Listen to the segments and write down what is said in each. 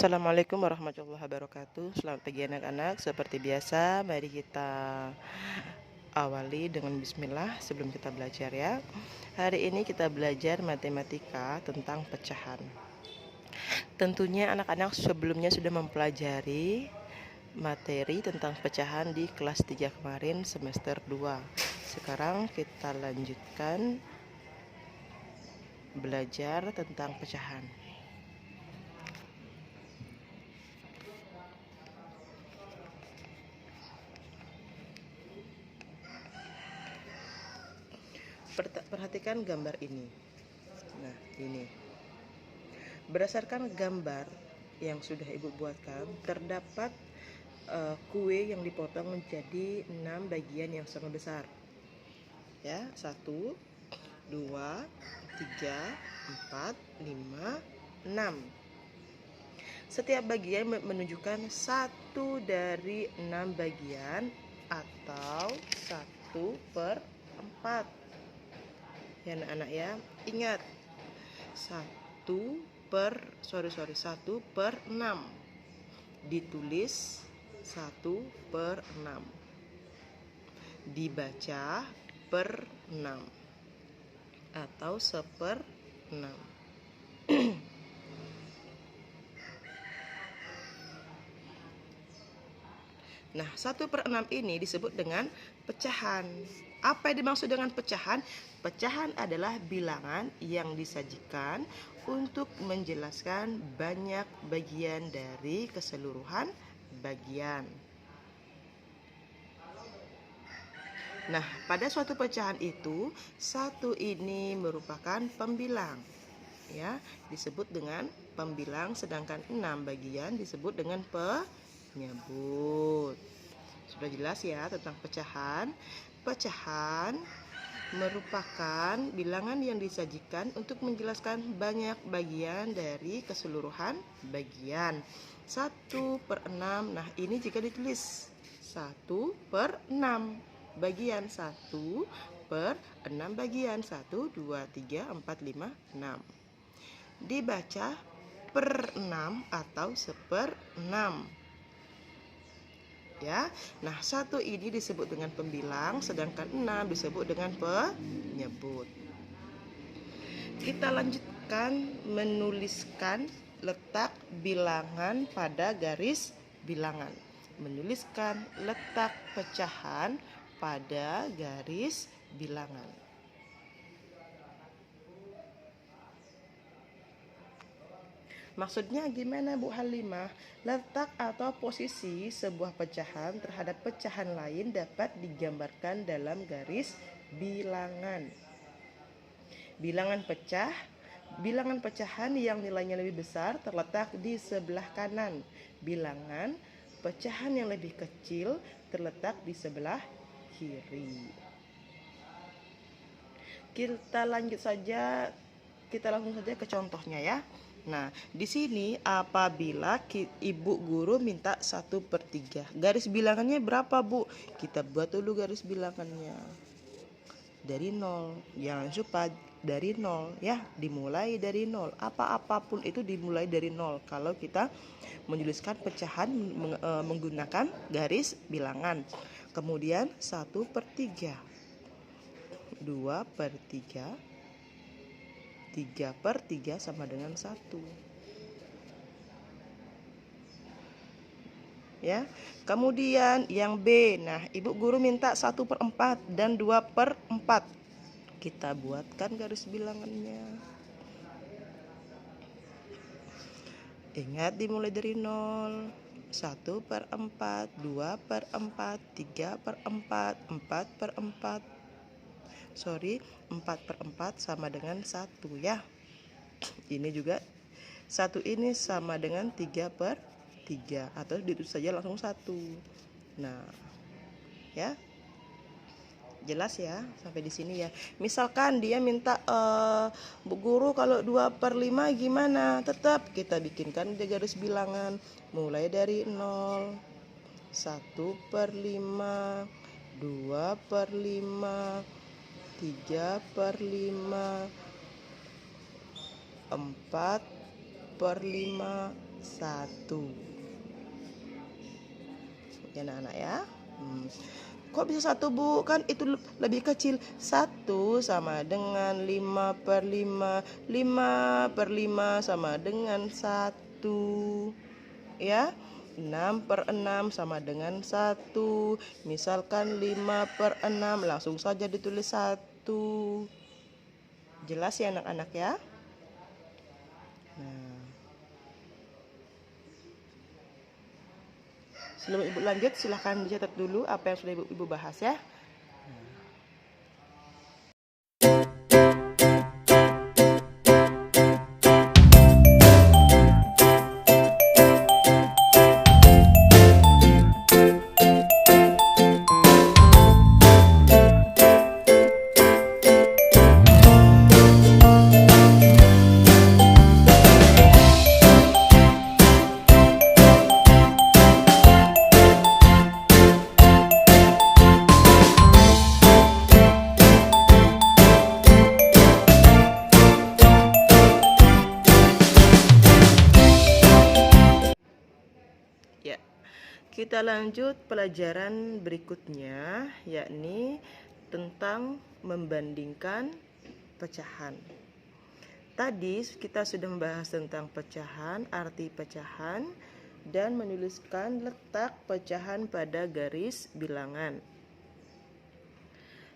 Assalamualaikum warahmatullahi wabarakatuh. Selamat pagi anak-anak. Seperti biasa, mari kita awali dengan bismillah sebelum kita belajar ya. Hari ini kita belajar matematika tentang pecahan. Tentunya anak-anak sebelumnya sudah mempelajari materi tentang pecahan di kelas 3 kemarin semester 2. Sekarang kita lanjutkan belajar tentang pecahan. Perhatikan gambar ini. Nah, ini. Berdasarkan gambar yang sudah Ibu buatkan, terdapat kue yang dipotong menjadi 6 bagian yang sama besar. Ya, 1, 2, 3, 4, 5, 6. Setiap bagian menunjukkan 1 dari 6 bagian atau 1/4. Ya anak-anak ya, ingat 1/6 ditulis 1/6, dibaca per 6 atau 1/6. Nah, 1/6 ini disebut dengan pecahan. Apa yang dimaksud dengan pecahan? Pecahan adalah bilangan yang disajikan untuk menjelaskan banyak bagian dari keseluruhan bagian. Nah, pada suatu pecahan itu, 1 ini merupakan pembilang. Ya, disebut dengan pembilang, sedangkan 6 bagian disebut dengan penyebut. Sudah jelas ya tentang pecahan. Pecahan merupakan bilangan yang disajikan untuk menjelaskan banyak bagian dari keseluruhan bagian. 1/6. Nah, ini jika ditulis 1/6 bagian, 1/6 bagian, 1, 2, 3, 4, 5, 6. Dibaca per 6 atau 1/6. Ya. Nah, 1 ini disebut dengan pembilang, sedangkan 6 disebut dengan penyebut. Kita lanjutkan menuliskan letak bilangan pada garis bilangan. Menuliskan letak pecahan pada garis bilangan. Maksudnya gimana Bu Halimah? Letak atau posisi sebuah pecahan terhadap pecahan lain dapat digambarkan dalam garis bilangan. Bilangan pecahan yang nilainya lebih besar terletak di sebelah kanan. Bilangan pecahan yang lebih kecil terletak di sebelah kiri. Kita langsung saja ke contohnya ya. Nah, di sini apabila Ibu guru minta 1/3, garis bilangannya berapa Bu? Kita buat dulu garis bilangannya dari 0. Jangan lupa dari 0 ya, dimulai dari 0. Apapun itu dimulai dari 0 kalau kita menuliskan pecahan menggunakan garis bilangan. Kemudian 1/3, 2/3, 3/3 sama dengan 1. Ya. Kemudian yang B. Nah, Ibu guru minta 1/4 dan 2/4. Kita buatkan garis bilangannya. Ingat dimulai dari 0. 1/4, 2/4, 3/4, 4/4. 4/4 sama dengan 1 ya. Ini juga 1 ini sama dengan 3/3 atau ditulis saja langsung 1. Nah, ya. Jelas ya sampai di sini ya. Misalkan dia minta Bu guru kalau 2/5 gimana? Tetap kita bikinkan di garis bilangan mulai dari 0. 1/5, 2/5, 3/5, 4/5 1. Ya anak-anak ya. Kok bisa 1 Bu? Kan itu lebih kecil. 1 sama dengan 5/5. 5/5 sama dengan 1. Ya. 6/6 sama dengan 1. Misalkan 5/6, langsung saja ditulis 1. Jelas ya anak-anak ya? Nah, sebelum Ibu lanjut, silahkan dicatat dulu apa yang sudah Ibu bahas ya. Ya, kita lanjut pelajaran berikutnya, yakni tentang membandingkan pecahan. Tadi kita sudah membahas tentang pecahan, arti pecahan, dan menuliskan letak pecahan pada garis bilangan.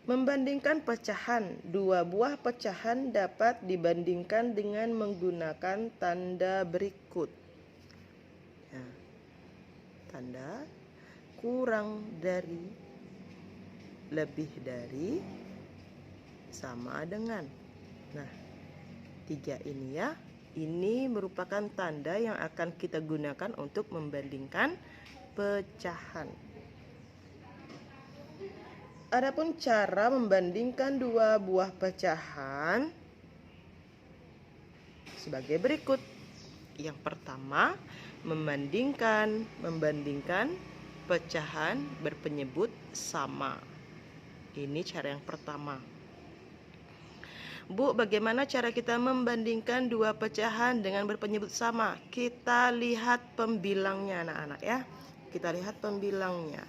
Membandingkan pecahan, 2 buah pecahan dapat dibandingkan dengan menggunakan tanda berikut. Nah, tanda kurang dari, lebih dari, sama dengan. Nah, 3 ini ya. Ini merupakan tanda yang akan kita gunakan untuk membandingkan pecahan. Adapun cara membandingkan 2 buah pecahan sebagai berikut. Yang pertama, membandingkan pecahan berpenyebut sama. Ini cara yang pertama. Bu, bagaimana cara kita membandingkan 2 pecahan dengan berpenyebut sama? Kita lihat pembilangnya anak-anak ya. Kita lihat pembilangnya.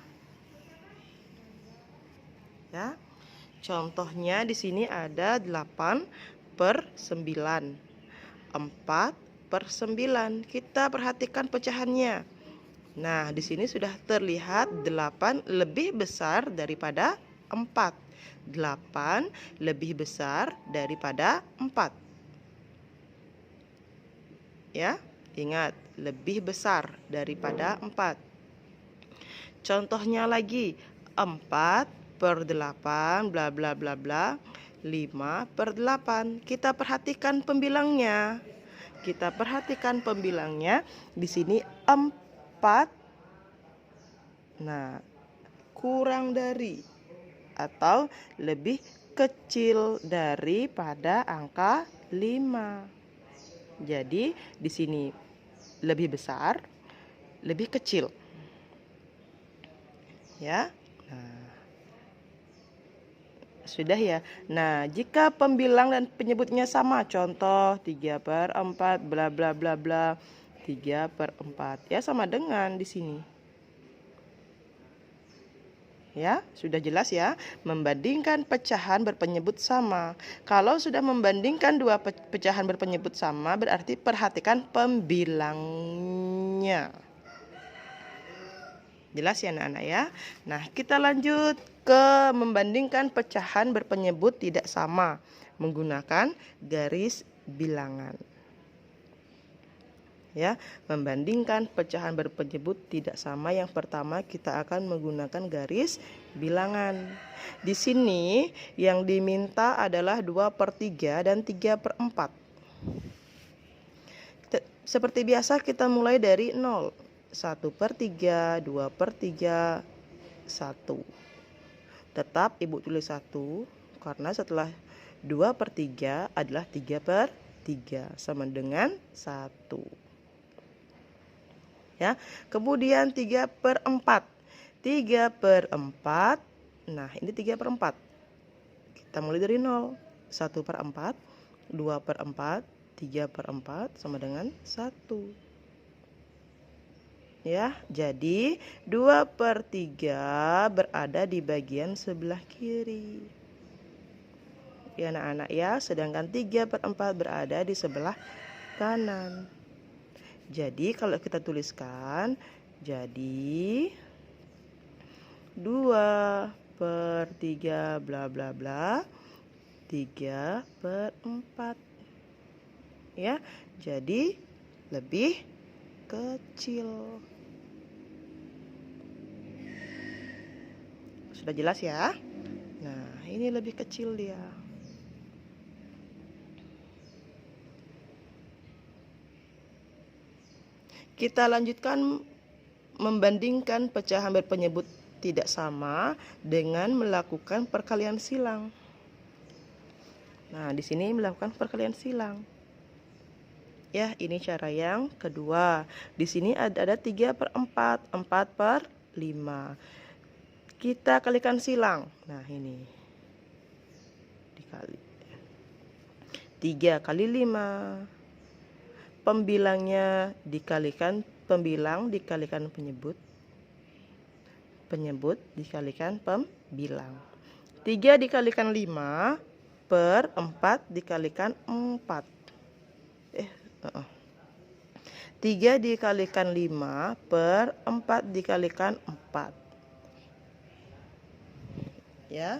Ya. Contohnya di sini ada 8/9. 4/9. Kita perhatikan pecahannya. Nah, di sini sudah terlihat 8 lebih besar daripada 4. 8 lebih besar daripada 4. Ya, ingat, lebih besar daripada 4. Contohnya lagi, 4/8 bla bla bla bla, 5/8. Kita perhatikan pembilangnya. Di sini 4. Nah, kurang dari atau lebih kecil daripada angka 5. Jadi di sini lebih besar, lebih kecil. Ya. Nah, sudah ya. Nah, jika pembilang dan penyebutnya sama, contoh 3/4 bla bla bla bla, 3/4. Ya, sama dengan di sini. Ya, sudah jelas ya. Membandingkan pecahan berpenyebut sama. Kalau sudah membandingkan 2 pecahan berpenyebut sama, berarti perhatikan pembilangnya. Jelas ya anak-anak ya. Nah, kita lanjut ke membandingkan pecahan berpenyebut tidak sama menggunakan garis bilangan. Ya, membandingkan pecahan berpenyebut tidak sama, yang pertama kita akan menggunakan garis bilangan. Di sini yang diminta adalah 2/3 dan 3/4. Seperti biasa kita mulai dari 0. 1/3, 2/3, 1. Tetap Ibu tulis 1 karena setelah 2/3 adalah 3/3 sama dengan 1. Ya, kemudian 3/4. 3/4. Nah, ini 3/4. Kita mulai dari 0. 1/4, 2/4, 3/4 sama dengan 1. Ya, jadi 2/3 berada di bagian sebelah kiri. Ya anak-anak ya, sedangkan 3/4 berada di sebelah kanan. Jadi kalau kita tuliskan, jadi 2/3 bla bla bla 3/4. Ya, jadi lebih kecil. Sudah jelas ya? Nah, ini lebih kecil dia. Kita lanjutkan membandingkan pecahan berpenyebut tidak sama dengan melakukan perkalian silang. Nah, di sini melakukan perkalian silang. Ya, ini cara yang kedua. Di sini ada 3/4, 4/5. Kita kalikan silang. Nah, ini. Dikali. 3 kali 5. Pembilangnya dikalikan pembilang dikalikan penyebut. Penyebut dikalikan pembilang. 3 dikalikan 5 per 4 dikalikan 4. 3 dikalikan 5 per 4 dikalikan 4. Ya.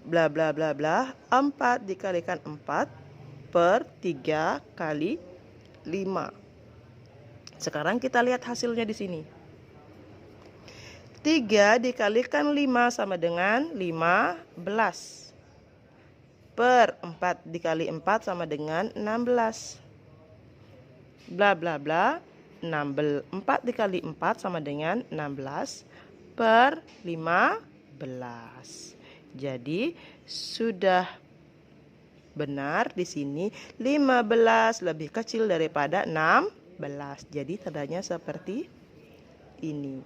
Bla bla bla bla, 4 dikalikan 4 per 3 kali 5. Sekarang kita lihat hasilnya di sini. 3 dikalikan 5 sama dengan 15. Per 4 dikali 4 sama dengan 16. Bla bla bla, 4 dikali 4 sama dengan 16 per 15. Jadi sudah benar di sini 15 lebih kecil daripada 16. Jadi tandanya seperti ini.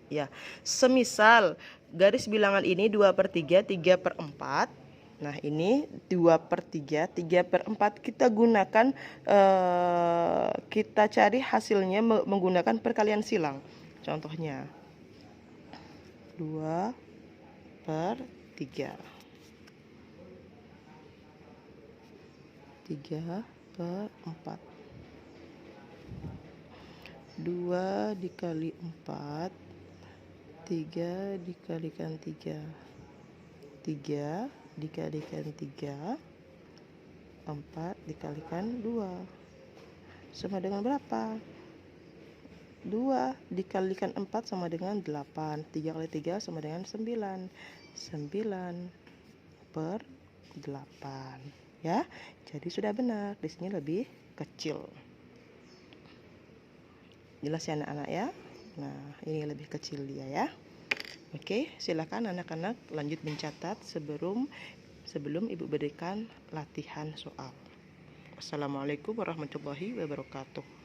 Ya, semisal garis bilangan ini 2/3, 3/4. Nah, ini 2/3, 3/4 kita gunakan, kita cari hasilnya menggunakan perkalian silang. Contohnya 2/3, 3/4. 2 dikali 4, 3 dikalikan 3, 3 dikalikan 3, 4 dikalikan 2 sama dengan berapa? 2 dikalikan 4 sama dengan 8. 3 kali 3 sama dengan 9. 9 per 8. Ya, jadi sudah benar. Di sini lebih kecil. Jelas ya anak-anak ya? Nah, ini lebih kecil dia ya. Oke, silakan anak-anak lanjut mencatat sebelum Ibu berikan latihan soal. Wassalamualaikum warahmatullahi wabarakatuh.